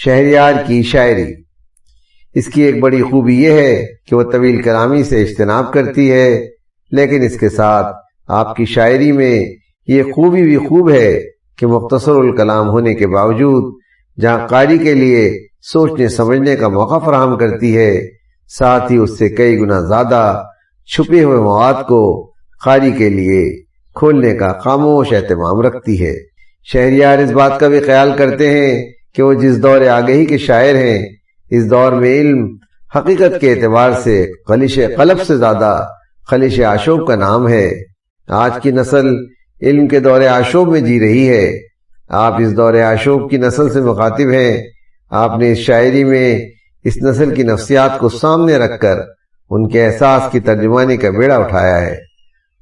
شہریار کی شاعری۔ اس کی ایک بڑی خوبی یہ ہے کہ وہ طویل کلامی سے اجتناب کرتی ہے، لیکن اس کے ساتھ آپ کی شاعری میں یہ خوبی بھی خوب ہے کہ مختصر الکلام ہونے کے باوجود جہاں قاری کے لیے سوچنے سمجھنے کا موقع فراہم کرتی ہے، ساتھ ہی اس سے کئی گنا زیادہ چھپے ہوئے مواد کو قاری کے لیے کھولنے کا خاموش اہتمام رکھتی ہے۔ شہریار اس بات کا بھی خیال کرتے ہیں کہ وہ جس دور آگہی کے شاعر ہیں، اس دور میں علم حقیقت کے اعتبار سے خلیش قلب سے زیادہ خلیش آشوب کا نام ہے۔ آج کی نسل علم کے دور آشوب میں جی رہی ہے۔ آپ اس دور آشوب کی نسل سے مخاطب ہیں۔ آپ نے اس شاعری میں اس نسل کی نفسیات کو سامنے رکھ کر ان کے احساس کی ترجمانی کا بیڑا اٹھایا ہے۔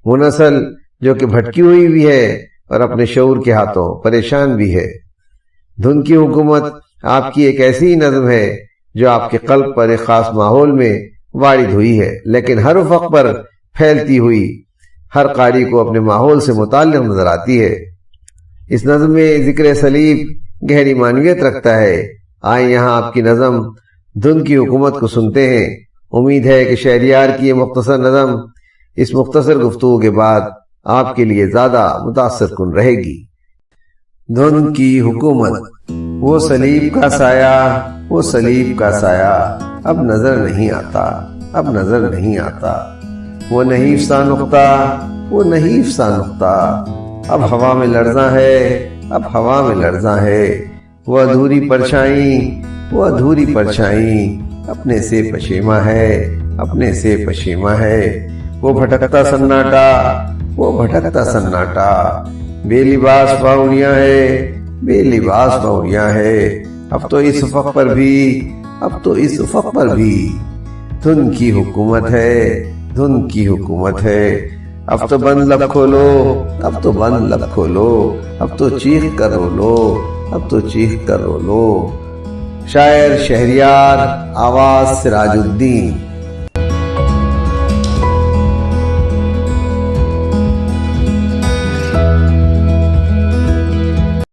وہ نسل جو کہ بھٹکی ہوئی بھی ہے اور اپنے شعور کے ہاتھوں پریشان بھی ہے۔ دھن کی حکومت آپ کی ایک ایسی نظم ہے جو آپ کے قلب پر ایک خاص ماحول میں وارد ہوئی ہے، لیکن ہر افق پر پھیلتی ہوئی ہر قاری کو اپنے ماحول سے متعلق نظر آتی ہے۔ اس نظم میں ذکر صلیب گہری معنویت رکھتا ہے۔ آئیں یہاں آپ کی نظم دھن کی حکومت کو سنتے ہیں۔ امید ہے کہ شہریار کی یہ مختصر نظم اس مختصر گفتگو کے بعد آپ کے لیے زیادہ متاثر کن رہے گی۔ دھن کی حکومت۔ وہ صلیب کا سایہ، وہ صلیب کا سایہ اب نظر نہیں آتا، اب نظر نہیں آتا۔ وہ نحیف سا نقطہ، وہ نحیف سا نقطہ اب ہوا میں لرزاں ہے، اب ہوا میں لرزاں ہے۔ وہ ادھوری پرچھائیں، وہ ادھوری پرچھائیں اپنے سے پشیماں ہے، اپنے سے پشیماں ہے۔ وہ بھٹکتا سناٹا، وہ بھٹکتا سناٹا بے لباس باوریاں ہے، بے لباس باوریاں ہے۔ اب تو اس افق پر بھی، اب تو اس افق پر بھی دھن کی حکومت ہے، دھن کی حکومت ہے۔ اب تو بند لب کھولو، اب تو بند لب کھولو، اب تو چیخ کر رو لو، اب تو چیخ کر رو لو۔ شاعر شہریار، آواز سراج الدین۔